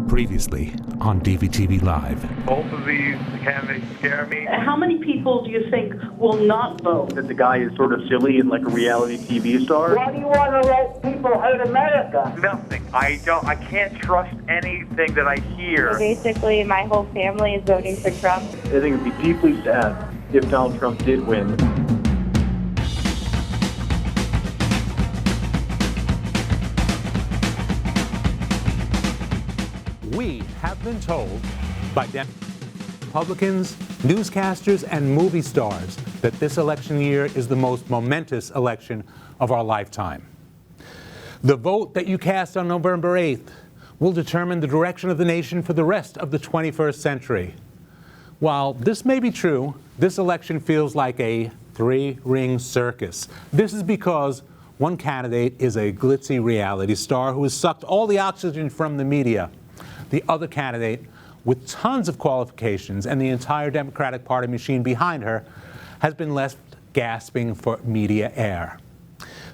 Previously on dvtv Live. Both of these candidates scare me. How many people do you think will not vote? That the guy is sort of silly and like a reality TV star. Why do you want to let people hate America? Nothing. I can't trust anything that I hear. So basically, my whole family is voting for Trump. I think it'd be deeply sad if Donald Trump did win. We have been told by Republicans, newscasters, and movie stars that this election year is the most momentous election of our lifetime. The vote that you cast on November 8th will determine the direction of the nation for the rest of the 21st century. While this may be true, this election feels like a three-ring circus. This is because one candidate is a glitzy reality star who has sucked all the oxygen from the media. The other candidate, with tons of qualifications and the entire Democratic Party machine behind her, has been left gasping for media air.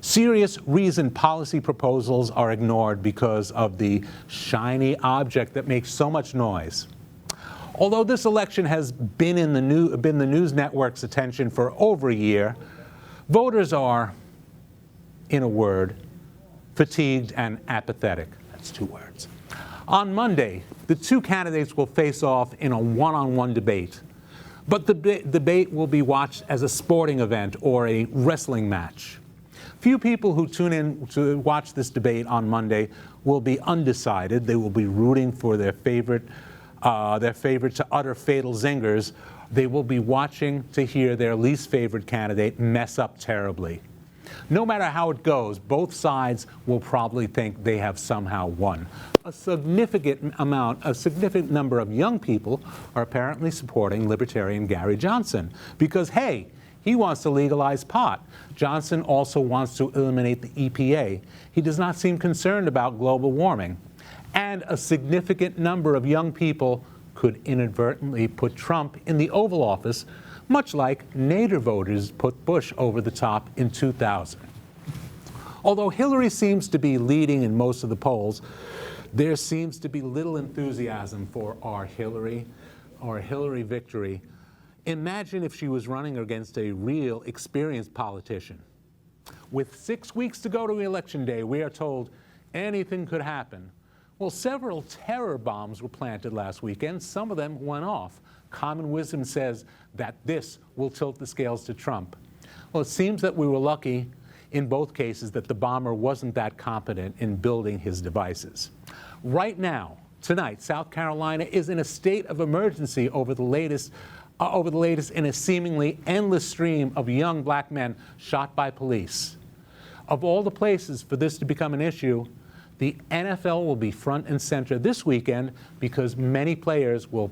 Serious, reasoned policy proposals are ignored because of the shiny object that makes so much noise. Although this election has been the news network's attention for over a year, voters are, in a word, fatigued and apathetic. That's two words. On Monday, the two candidates will face off in a one-on-one debate. But the debate will be watched as a sporting event or a wrestling match. Few people who tune in to watch this debate on Monday will be undecided. They will be rooting for their favorite to utter fatal zingers. They will be watching to hear their least favorite candidate mess up terribly. No matter how it goes, both sides will probably think they have somehow won. A significant number of young people are apparently supporting Libertarian Gary Johnson because, hey, he wants to legalize pot. Johnson also wants to eliminate the EPA. He does not seem concerned about global warming. And a significant number of young people could inadvertently put Trump in the Oval Office, much like Nader voters put Bush over the top in 2000. Although Hillary seems to be leading in most of the polls, there seems to be little enthusiasm for our Hillary victory. Imagine if she was running against a real, experienced politician. With 6 weeks to go to Election Day, we are told anything could happen. Well, several terror bombs were planted last weekend. Some of them went off. Common wisdom says that this will tilt the scales to Trump. Well, it seems that we were lucky in both cases that the bomber wasn't that competent in building his devices. Right now, tonight, South Carolina is in a state of emergency over the latest in a seemingly endless stream of young black men shot by police. Of all the places for this to become an issue, the NFL will be front and center this weekend because many players will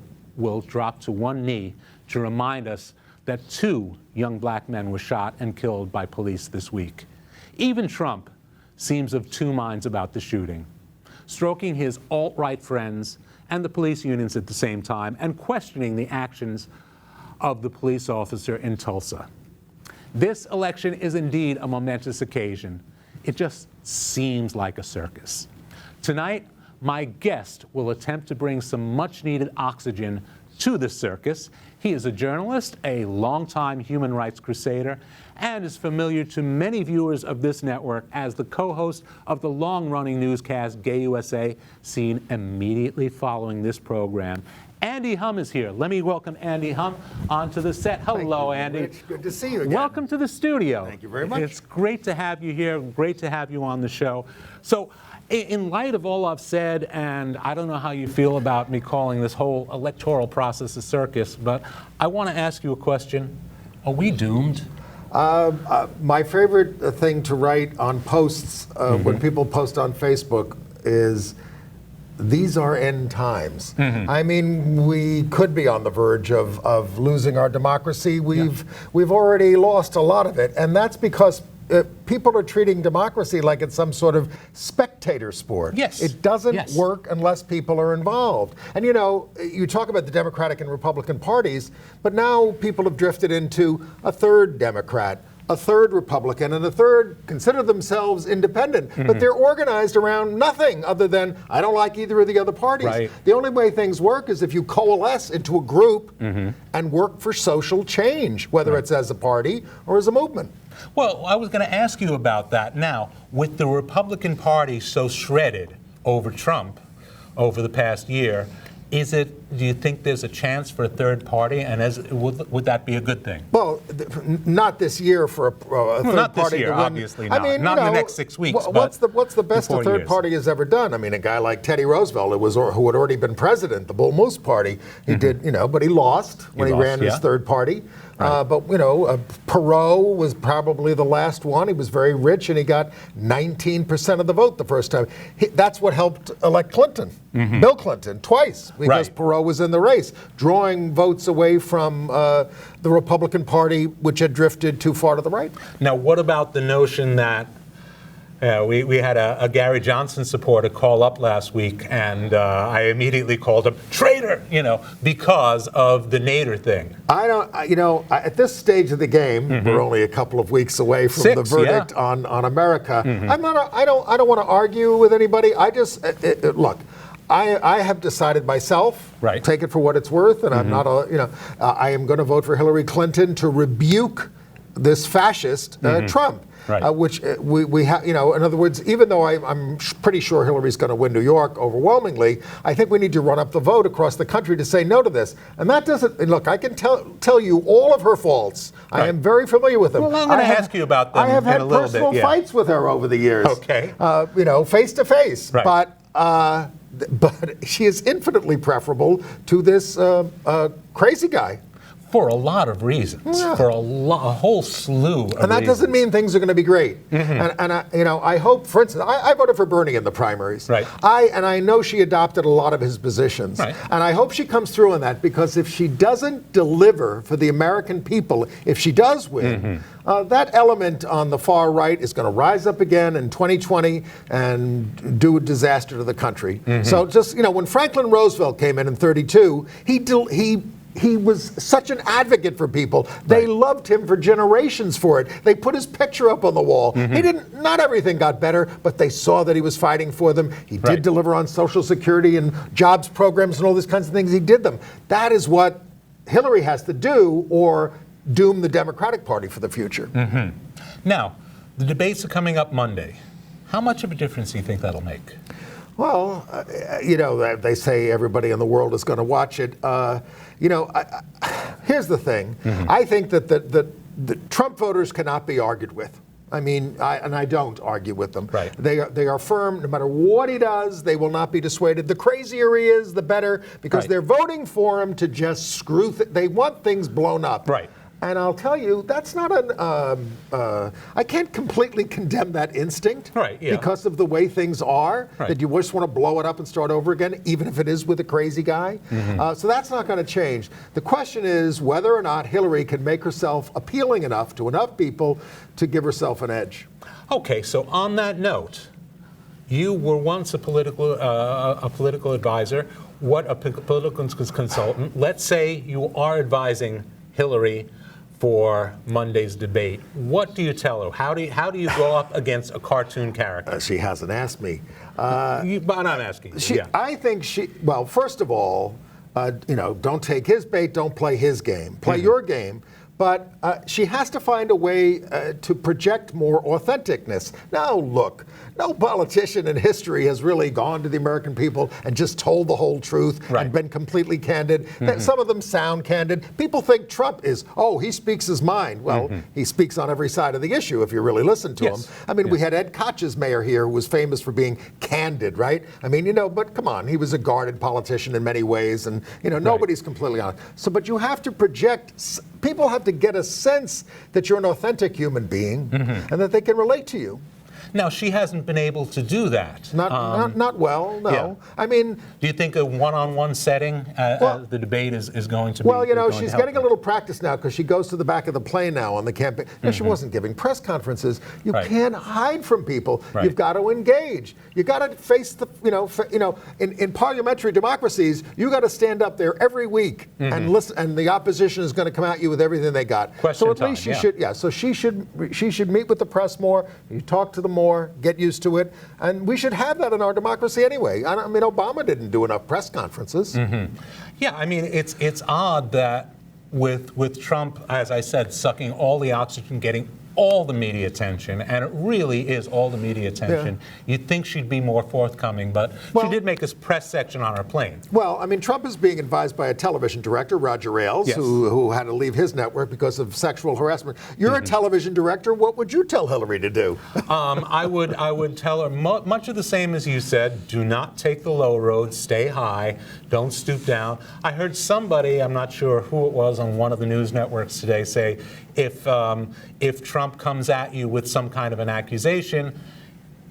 drop to one knee to remind us that 2 young black men were shot and killed by police this week. Even Trump seems of two minds about the shooting, stroking his alt-right friends and the police unions at the same time and questioning the actions of the police officer in Tulsa. This election is indeed a momentous occasion. It just seems like a circus. Tonight, my guest will attempt to bring some much-needed oxygen to the circus. He is a journalist, a longtime human rights crusader, and is familiar to many viewers of this network as the co-host of the long-running newscast Gay USA, seen immediately following this program. Andy Humm is here. Let me welcome Andy Humm onto the set. Hello, Andy. Rich. Good to see you again. Welcome to the studio. Thank you very much. It's great to have you here. Great to have you on the show. So, in light of all I've said, and I don't know how you feel about me calling this whole electoral process a circus, but I want to ask you a question. Are we doomed? My favorite thing to write on posts when people post on Facebook is, these are end times. I mean, we could be on the verge of losing our democracy. We've already lost a lot of it, and that's because people are treating democracy like it's some sort of spectator sport. Yes. It doesn't work unless people are involved. And you know, you talk about the Democratic and Republican parties, but now people have drifted into a third Democrat, a third Republican, and a third consider themselves independent, but they're organized around nothing other than, I don't like either of the other parties. Right. The only way things work is if you coalesce into a group and work for social change, whether it's as a party or as a movement. Well, I was going to ask you about that. Now, with the Republican Party so shredded over Trump over the past year, do you think there's a chance for a third party, and would that be a good thing? Well, not this year for a third not this party year, to win. obviously not. Not in the next 6 weeks. What's the best in a 4 third years. party has ever done? I mean, a guy like Teddy Roosevelt, who had already been president, the Bull Moose Party, he did, but he lost when he ran his third party. Right. But Perot was probably the last one. He was very rich, and he got 19% of the vote the first time. That's what helped elect Clinton, Bill Clinton, twice, because Perot was in the race, drawing votes away from the Republican Party, which had drifted too far to the right. Now, what about the notion that we had a Gary Johnson supporter call up last week, and I immediately called him traitor, because of the Nader thing. At this stage of the game, we're only a couple of weeks away from the verdict on America. I don't want to argue with anybody. I just look. I have decided myself. Right. Take it for what it's worth, and I'm not I am going to vote for Hillary Clinton to rebuke this fascist Trump. Right. Which we have, in other words, even though I'm pretty sure Hillary's going to win New York overwhelmingly, I think we need to run up the vote across the country to say no to this. And that doesn't, look, I can tell you all of her faults. Right. I am very familiar with them. Well, I'm going to ask you about them I have had in a little personal bit, fights with her over the years. Okay. Face to face. Right. But she is infinitely preferable to this crazy guy. For a lot of reasons, for a whole slew of And that doesn't reasons. mean things are going to be great. And I hope, for instance, I voted for Bernie in the primaries. Right. I know she adopted a lot of his positions. Right. And I hope she comes through on that, because if she doesn't deliver for the American people, if she does win, that element on the far right is going to rise up again in 2020 and do a disaster to the country. So just, when Franklin Roosevelt came in 32, he was such an advocate for people. They loved him for generations for it. They put his picture up on the wall. Not everything got better, but they saw that he was fighting for them. He did deliver on Social Security and jobs programs and all these kinds of things. He did them. That is what Hillary has to do, or doom the Democratic Party for the future. Now, the debates are coming up Monday. How much of a difference do you think that'll make? Well, they say everybody in the world is going to watch it. Here's the thing. I think that the Trump voters cannot be argued with. I mean, I don't argue with them. Right. They are firm. No matter what he does, they will not be dissuaded. The crazier he is, the better, because they're voting for him to just screw. They want things blown up. Right. And I'll tell you, that's not I can't completely condemn that instinct, because of the way things are, that you just want to blow it up and start over again, even if it is with a crazy guy. So that's not going to change. The question is whether or not Hillary can make herself appealing enough to enough people to give herself an edge. Okay, so on that note, you were once a political advisor, a political consultant. Let's say you are advising Hillary for Monday's debate. What do you tell her? How do you go up against a cartoon character? She hasn't asked me. But I'm asking. I think well, first of all, don't take his bait, don't play his game. Play your game. But she has to find a way to project more authenticness. Now, look, no politician in history has really gone to the American people and just told the whole truth and been completely candid. Some of them sound candid. People think Trump is, he speaks his mind. Well, he speaks on every side of the issue if you really listen to him. I mean, we had Ed Koch as mayor here, who was famous for being candid, right? I mean, but come on, he was a guarded politician in many ways, and, nobody's completely honest. So, but you have to project. People have to get a sense that you're an authentic human being and that they can relate to you. Now, she hasn't been able to do that. Not well, no. Yeah. I mean, do you think a one-on-one setting, the debate is going to be? Well, you know, she's getting a little practice now because she goes to the back of the plane now on the campaign. And she wasn't giving press conferences. You can't hide from people. Right. You've got to engage. You got to face the, in parliamentary democracies, you got to stand up there every week and listen. And the opposition is going to come at you with everything they got. Question so at time, least she should, So she should meet with the press more. You talk to them more. Get used to it. And we should have that in our democracy anyway. I mean, Obama didn't do enough press conferences. Yeah, I mean, it's odd that with Trump, as I said, sucking all the oxygen, getting all the media attention, and it really is all the media attention. Yeah. You'd think she'd be more forthcoming, but she did make a press section on her plane. Well, I mean, Trump is being advised by a television director, Roger Ailes, who had to leave his network because of sexual harassment. You're a television director. What would you tell Hillary to do? I would tell her much of the same as you said. Do not take the low road. Stay high. Don't stoop down. I heard somebody, I'm not sure who it was, on one of the news networks today say, if Trump comes at you with some kind of an accusation,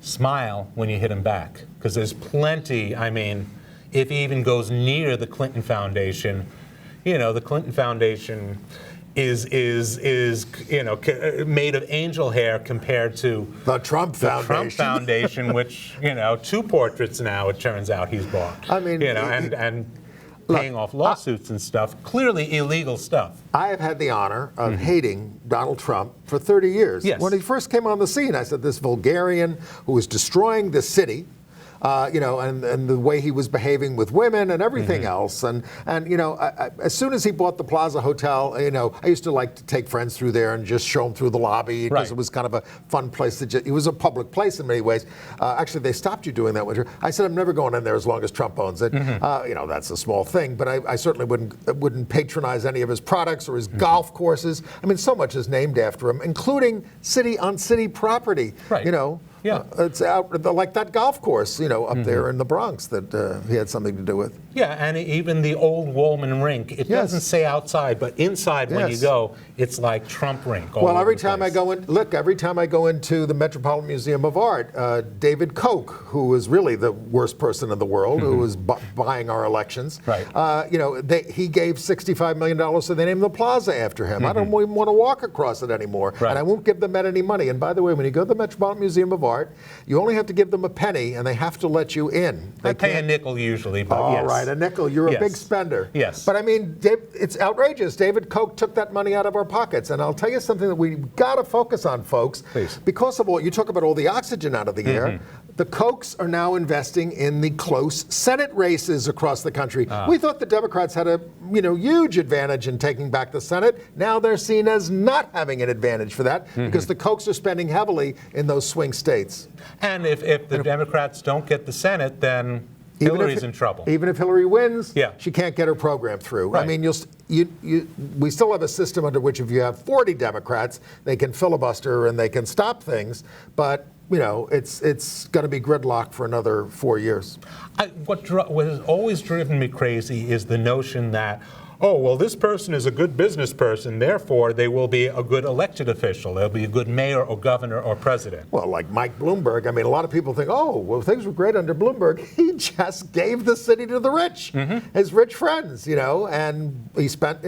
smile when you hit him back. Because there's plenty, I mean, if he even goes near the Clinton Foundation, the Clinton Foundation is made of angel hair compared to the Trump Foundation, which, 2 portraits now, it turns out he's bought. I mean, and paying off lawsuits and stuff, clearly illegal stuff. I have had the honor of hating Donald Trump for 30 years. Yes. When he first came on the scene, I said, this vulgarian who was destroying the city, and the way he was behaving with women and everything else. And as soon as he bought the Plaza Hotel, I used to like to take friends through there and just show them through the lobby because it was kind of a fun place. It was a public place in many ways. Actually, they stopped you doing that winter. I said, I'm never going in there as long as Trump owns it. That's a small thing, but I certainly wouldn't patronize any of his products or his golf courses. I mean, so much is named after him, including city property. Right. Yeah. It's out like that golf course, up there in the Bronx that he had something to do with. Yeah, and even the old Woolman rink, it doesn't say outside, but inside when you go, it's like Trump rink. Well, every time I go into the Metropolitan Museum of Art, David Koch, who is really the worst person in the world, who was buying our elections, he gave $65 million, so they named the plaza after him. I don't even want to walk across it anymore, and I won't give the Met any money. And by the way, when you go to the Metropolitan Museum of Art, you only have to give them a penny, and they have to let you in. They pay a nickel usually, but all right, a nickel. You're a big spender. Yes. But I mean, it's outrageous. David Koch took that money out of our pockets, and I'll tell you something that we've got to focus on, folks. Please. Because of all you talk about all the oxygen out of the air, the Kochs are now investing in the close Senate races across the country. We thought the Democrats had a huge advantage in taking back the Senate. Now they're seen as not having an advantage for that because the Kochs are spending heavily in those swing states. And if the Democrats don't get the Senate, then Hillary's in trouble. Even if Hillary wins, she can't get her program through. Right. I mean, we still have a system under which if you have 40 Democrats, they can filibuster and they can stop things, but it's going to be gridlock for another 4 years. What has always driven me crazy is the notion that, oh, well, this person is a good business person, therefore they will be a good elected official. They'll be a good mayor or governor or president. Well, like Mike Bloomberg, I mean, a lot of people think, oh, well, things were great under Bloomberg. He just gave the city to the rich, his rich friends, and he spent,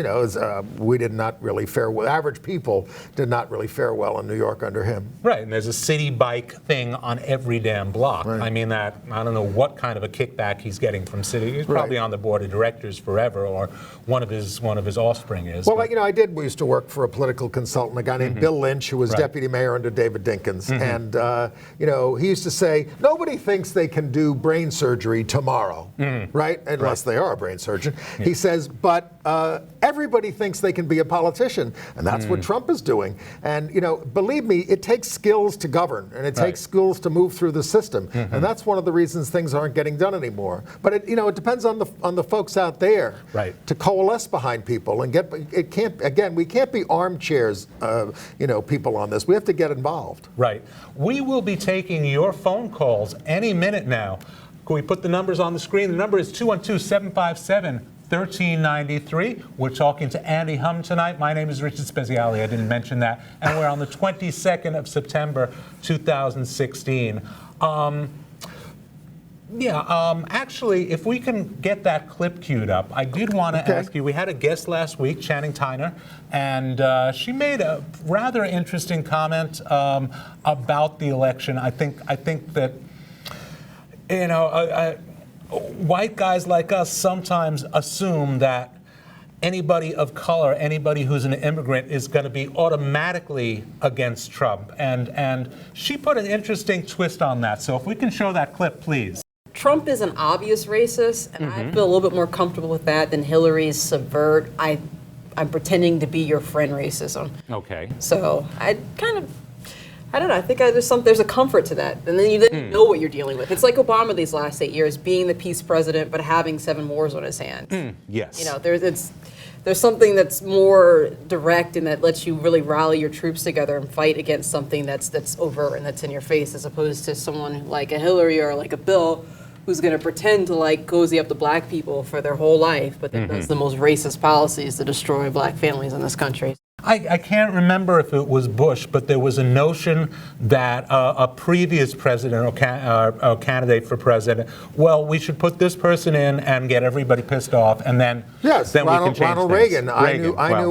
we did not really fare well. Average people did not really fare well in New York under him. Right, and there's a city bike thing on every damn block. Right. I mean, I don't know what kind of a kickback he's getting from city. He's probably on the board of directors forever, or one of his offspring is. Well, we used to work for a political consultant, a guy named Bill Lynch, who was deputy mayor under David Dinkins. And, he used to say, nobody thinks they can do brain surgery tomorrow, right? Unless they are a brain surgeon. Yeah. He says, but everybody thinks they can be a politician. And that's what Trump is doing. And, believe me, it takes skills to govern, and it takes skills to move through the system. And that's one of the reasons things aren't getting done anymore. But it depends on the folks out there to coalesce behind people and we can't be armchairs, people on this. We have to get involved. Right. We will be taking your phone calls any minute now. Can we put the numbers on the screen? The number is 212-757-32 1393. We're talking to Andy Humm tonight. My name is Richard Speziali. I didn't mention that. And we're on the 22nd of September, 2016. Actually, if we can get that clip queued up, I did want to ask you, we had a guest last week, Channing Tyner, and she made a rather interesting comment about the election. I think that, you know, white guys like us sometimes assume that anybody of color, anybody who's an immigrant, is going to be automatically against Trump. And she put an interesting twist on that. So if we can show that clip, please. Trump is an obvious racist, and I feel a little bit more comfortable with that than Hillary's subvert. I'm pretending to be your friend racism. Okay. So I don't know. I think there's a comfort to that, and then you know what you're dealing with. It's like Obama these last 8 years, being the peace president, but having 7 wars on his hands. Yes. You know, there's something that's more direct and that lets you really rally your troops together and fight against something that's overt and that's in your face, as opposed to someone like a Hillary or like a Bill, who's going to pretend to like cozy up to black people for their whole life, but then does the most racist policies to destroy black families in this country. I can't remember if it was Bush, but there was a notion that a previous president or candidate for president, well, we should put this person in and get everybody pissed off, and then Yes, then Ronald, we can change Ronald things. Reagan.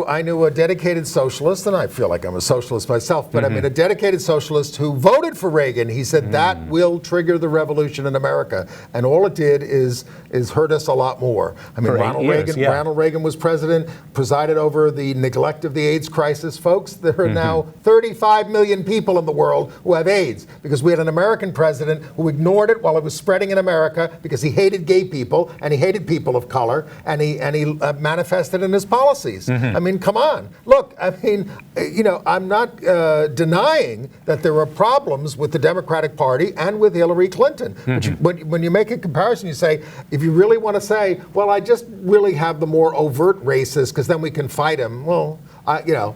I knew a dedicated socialist, and I feel like I'm a socialist myself, but I mean a dedicated socialist who voted for Reagan. He said that will trigger the revolution in America, and all it did is hurt us a lot more. I mean, Ronald Reagan was president, presided over the neglect of the AIDS crisis, folks. There are now 35 million people in the world who have AIDS because we had an American president who ignored it while it was spreading in America because he hated gay people and he hated people of color, and he manifested in his policies. I mean, come on. Look, I mean, you know, I'm not denying that there are problems with the Democratic Party and with Hillary Clinton. But when you make a comparison, you say, if you really want to say, well, I just really have the more overt racists because then we can fight him. Well, you know,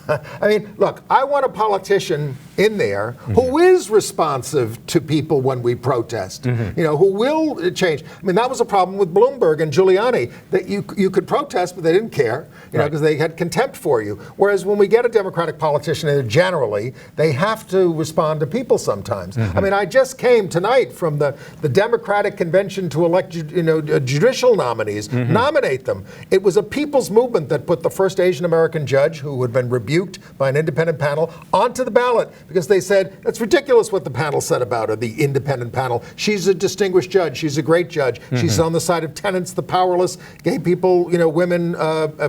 I mean, look, I want a politician in there who is responsive to people when we protest, you know, who will change. I mean, that was a problem with Bloomberg and Giuliani, that you could protest, but they didn't care, you know, because they had contempt for you. Whereas when we get a Democratic politician in there, generally, they have to respond to people sometimes. I mean, I just came tonight from the Democratic convention to elect, you know, judicial nominees, nominate them. It was a people's movement that put the first Asian American judge, who had been rebuked by an independent panel, onto the ballot because they said, that's ridiculous what the panel said about her, the independent panel. She's a distinguished judge. She's a great judge. She's on the side of tenants, the powerless, gay people, you know, women,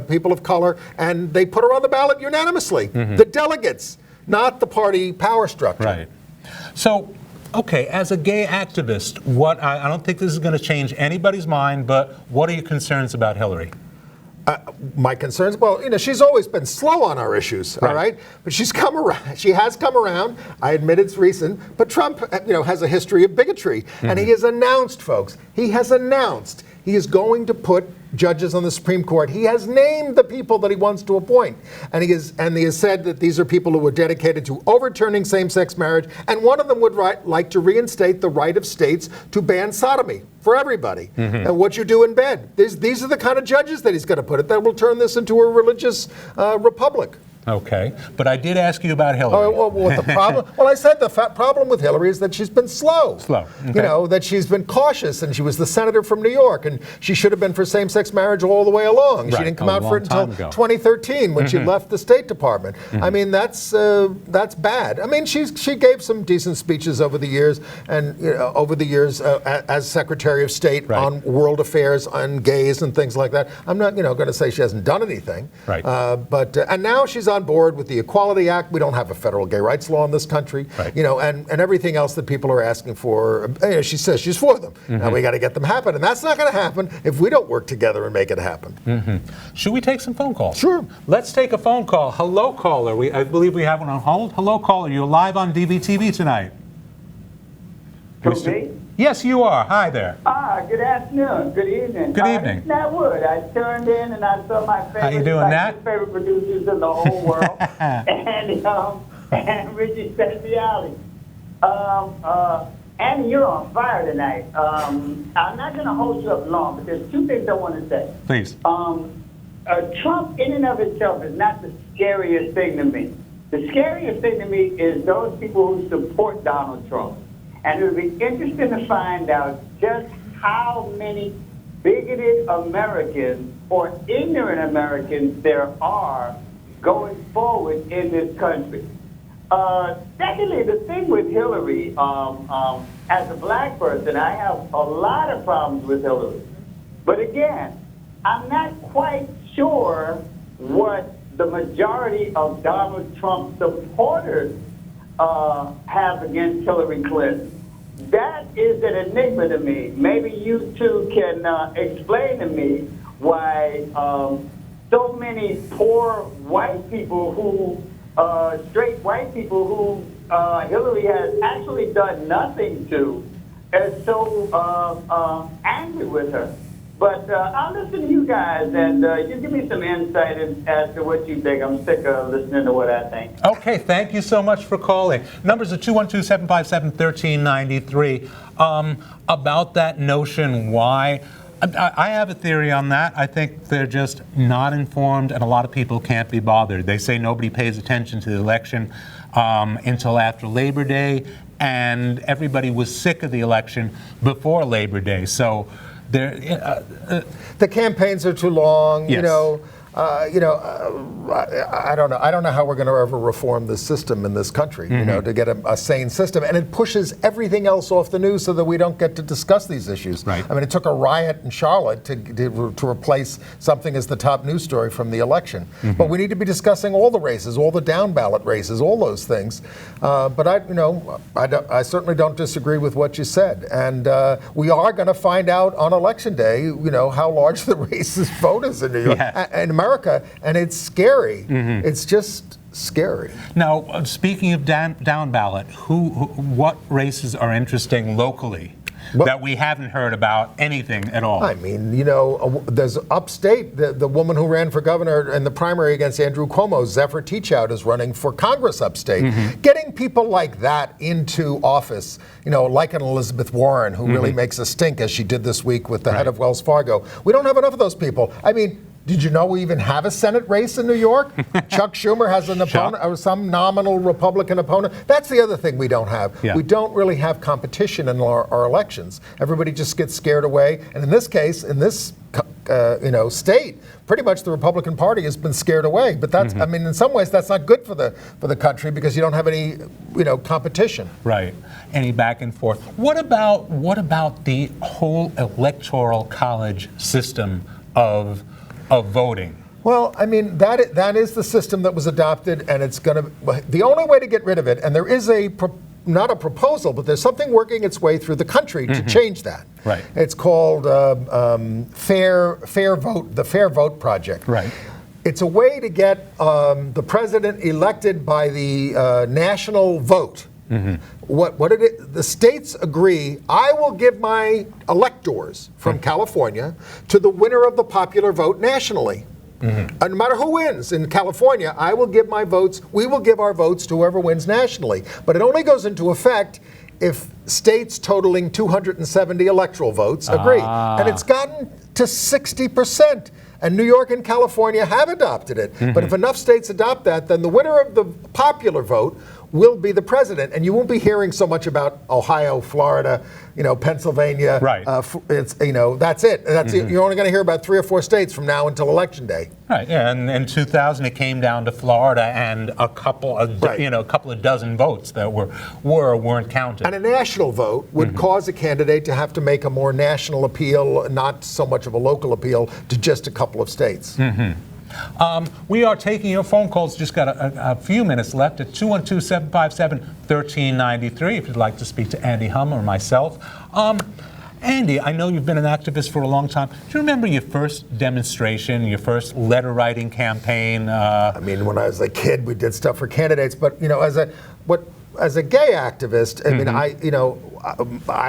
people of color, and they put her on the ballot unanimously. The delegates, not the party power structure. Right. So, okay, as a gay activist, I don't think this is going to change anybody's mind, but what are your concerns about Hillary? My concerns, well, you know, she's always been slow on our issues, all right? But she's come around. She has come around. I admit it's recent, but Trump, you know, has a history of bigotry. And he has announced, folks, he is going to put judges on the Supreme Court. He has named the people that he wants to appoint. And he has said that these are people who are dedicated to overturning same-sex marriage, and one of them would like to reinstate the right of states to ban sodomy for everybody. And what you do in bed. These are the kind of judges that he's going to put it that will turn this into a religious republic. Okay, but I did ask you about Hillary. Oh, well, what the problem? Well, I said the problem with Hillary is that she's been slow. Okay. You know, that she's been cautious, and she was the senator from New York, and she should have been for same-sex marriage all the way along. She didn't come out for it until 2013 when she left the State Department. I mean, that's bad. I mean, she gave some decent speeches over the years, and you know, as Secretary of State on world affairs, on gays and things like that. I'm not, you know, going to say she hasn't done anything. But and now she's on board with the Equality Act. We don't have a federal gay rights law in this country, you know, and everything else that people are asking for. You know, she says she's for them. Now we got to get them happen, and that's not going to happen if we don't work together and make it happen. Should we take some phone calls? Sure. Let's take a phone call. Hello, caller. I believe we have one on hold. Hello, caller. You're live on dvtv tonight. Me? Yes, you are. Hi there. Good afternoon. Good evening. Good evening. Nat Wood. I turned in and I saw my favorite, How you doing, Nat? favorite producers in the whole world, and Richard Speziali. Andy, you're on fire tonight. I'm not going to hold you up long, but there's two things I want to say. Please. Trump in and of itself is not the scariest thing to me. The scariest thing to me is those people who support Donald Trump. And it would be interesting to find out just how many bigoted Americans or ignorant Americans there are going forward in this country. Secondly, the thing with Hillary, as a black person, I have a lot of problems with Hillary. But again, I'm not quite sure what the majority of Donald Trump supporters have against Hillary Clinton. That is an enigma to me. Maybe you two can explain to me why so many poor white people who, straight white people who Hillary has actually done nothing to, are so angry with her. But I'll listen to you guys, and you give me some insight as to what you think. I'm sick of listening to what I think. Okay, thank you so much for calling. Numbers are 212-757-1393. About that notion, why? I have a theory on that. I think they're just not informed, and a lot of people can't be bothered. They say nobody pays attention to the election until after Labor Day, and everybody was sick of the election before Labor Day. So the campaigns are too long. Yes. I don't know. I don't know how we're going to ever reform the system in this country. To get a sane system, and it pushes everything else off the news so that we don't get to discuss these issues. Right. I mean, it took a riot in Charlotte to replace something as the top news story from the election. But we need to be discussing all the races, all the down ballot races, all those things. But I certainly don't disagree with what you said, and we are going to find out on Election Day, how large the racist vote is in New York. Yes. And America, and it's scary. It's just scary. Now, speaking of down ballot, what races are interesting locally that we haven't heard about anything at all? I mean, there's upstate, the woman who ran for governor in the primary against Andrew Cuomo, Zephyr Teachout, is running for Congress upstate. Getting people like that into office, like an Elizabeth Warren, who really makes a stink, as she did this week with the head of Wells Fargo. We don't have enough of those people. I mean, did you know we even have a Senate race in New York? Chuck Schumer has an opponent, or some nominal Republican opponent. That's the other thing we don't have. Yeah. We don't really have competition in our elections. Everybody just gets scared away. And in this case, in this state, pretty much the Republican Party has been scared away. But that's, I mean, in some ways, that's not good for the country because you don't have any, competition. Right. Any back and forth. What about the whole electoral college system of voting? Well, I mean, that is the system that was adopted, and it's going to, the only way to get rid of it, and there is not a proposal, but there's something working its way through the country to change that. Right. It's called Fair Vote, the Fair Vote Project. Right. It's a way to get the president elected by the national vote. The states agree, I will give my electors from California to the winner of the popular vote nationally. And no matter who wins in California, I will give my votes, we will give our votes to whoever wins nationally. But it only goes into effect if states totaling 270 electoral votes agree. And it's gotten to 60%. And New York and California have adopted it. But if enough states adopt that, then the winner of the popular vote will be the president. And you won't be hearing so much about Ohio, Florida, Pennsylvania. Right. That's it. You're only going to hear about 3 or 4 states from now until Election Day. Right. Yeah. And in 2000, it came down to Florida and a couple of dozen votes that weren't counted. And a national vote would cause a candidate to have to make a more national appeal, not so much of a local appeal to just a couple of states. We are taking your phone calls. Just got a few minutes left at 212-757-1393 if you'd like to speak to Andy Humm or myself. Andy, I know you've been an activist for a long time. Do you remember your first demonstration, your first letter writing campaign? I mean, when I was a kid, we did stuff for candidates, but as a gay activist, I mean, I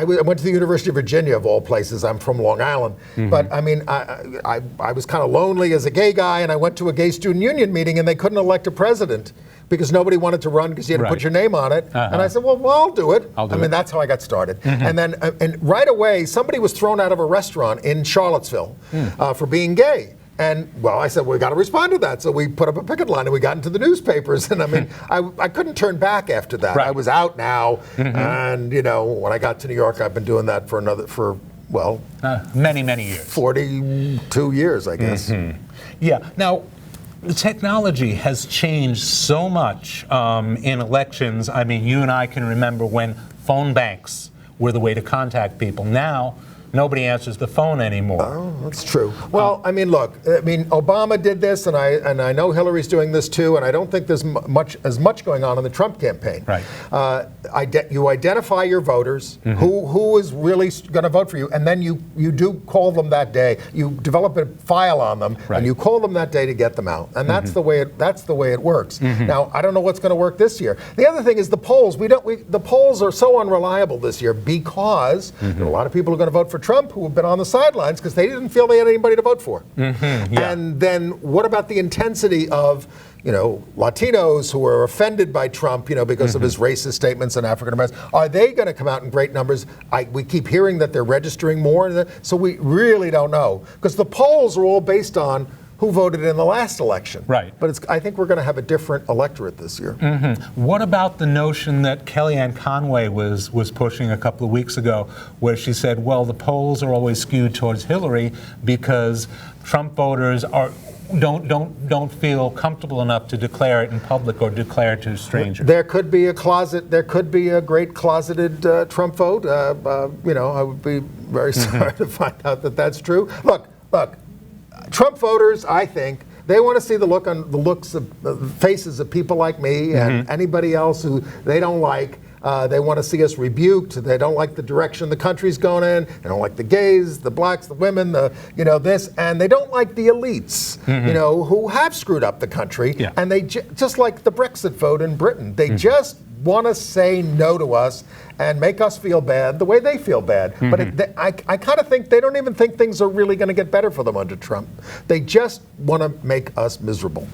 went to the University of Virginia, of all places. I'm from Long Island. But I mean, I was kind of lonely as a gay guy, and I went to a gay student union meeting, and they couldn't elect a president because nobody wanted to run because you had to put your name on it. And I said, well, I'll do it. I mean, that's how I got started. And then, and right away, somebody was thrown out of a restaurant in Charlottesville for being gay. And, well, I said, we got to respond to that. So we put up a picket line and we got into the newspapers. And I mean, I couldn't turn back after that. I was out now. And, you know, when I got to New York, I've been doing that for many, many years. 42 years, I guess. Yeah. Now, the technology has changed so much in elections. I mean, you and I can remember when phone banks were the way to contact people. Now, nobody answers the phone anymore. Oh, that's true. Well, I mean, look, I mean, Obama did this, and I know Hillary's doing this too, and I don't think there's as much going on in the Trump campaign. Right. You identify your voters, who is really going to vote for you, and then you do call them that day. You develop a file on them, and you call them that day to get them out, and that's the way it works. Now, I don't know what's going to work this year. The other thing is the polls. The polls are so unreliable this year because there are a lot of people who are going to vote for Trump who have been on the sidelines because they didn't feel they had anybody to vote for. And then what about the intensity of, you know, Latinos who are offended by Trump, you know, because of his racist statements on African Americans? Are they going to come out in great numbers? We keep hearing that they're registering more, so we really don't know because the polls are all based on who voted in the last election. Right. But I think we're going to have a different electorate this year. What about the notion that Kellyanne Conway was pushing a couple of weeks ago, where she said, well, the polls are always skewed towards Hillary because Trump voters don't feel comfortable enough to declare it in public or declare it to strangers? There could be a great closeted Trump vote. You know, I would be very sorry to find out that that's true. Look. Trump voters, I think, they want to see the looks of the faces of people like me and anybody else who they don't like. They want to see us rebuked. They don't like the direction the country's going in. They don't like the gays, the blacks, the women, this, and they don't like the elites, you know, who have screwed up the country. And they just like the Brexit vote in Britain. They just want to say no to us and make us feel bad the way they feel bad. But I kind of think they don't even think things are really going to get better for them under Trump. They just want to make us miserable.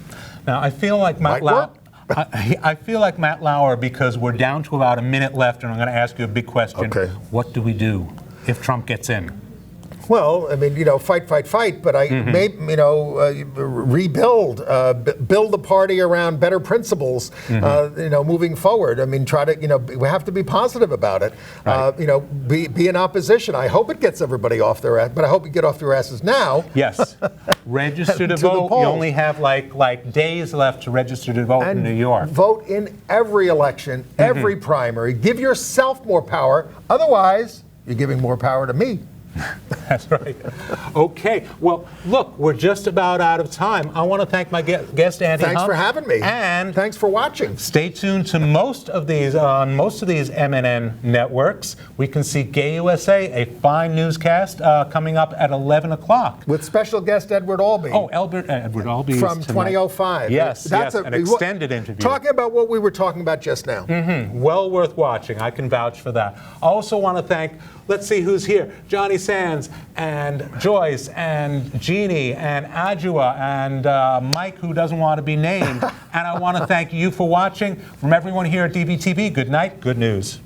Now, I feel like I feel like Matt Lauer, because we're down to about a minute left, and I'm going to ask you a big question. Okay. What do we do if Trump gets in? Well, I mean, you know, fight, but rebuild, build the party around better principles, you know, moving forward. I mean, try to, you know, we have to be positive about it. You know, be in opposition. I hope it gets everybody off their ass, but I hope you get off their asses now. Yes. Register to vote. You only have like days left to register to vote in New York. Vote in every election, every primary. Give yourself more power. Otherwise, you're giving more power to me. That's right. Okay. Well, look, we're just about out of time. I want to thank my guest, Andy Humm. Thanks for having me. And thanks for watching. Stay tuned to most of these MNN networks. We can see Gay USA, a fine newscast coming up at 11 o'clock. With special guest Edward Albee. Oh, Edward Albee. From 2005. Yes, an extended interview. Talking about what we were talking about just now. Well worth watching. I can vouch for that. I also want to thank, let's see who's here, Johnny Sands and Joyce and Jeannie and Adjua and Mike, who doesn't want to be named. And I want to thank you for watching. From everyone here at dvtv, good night, good news.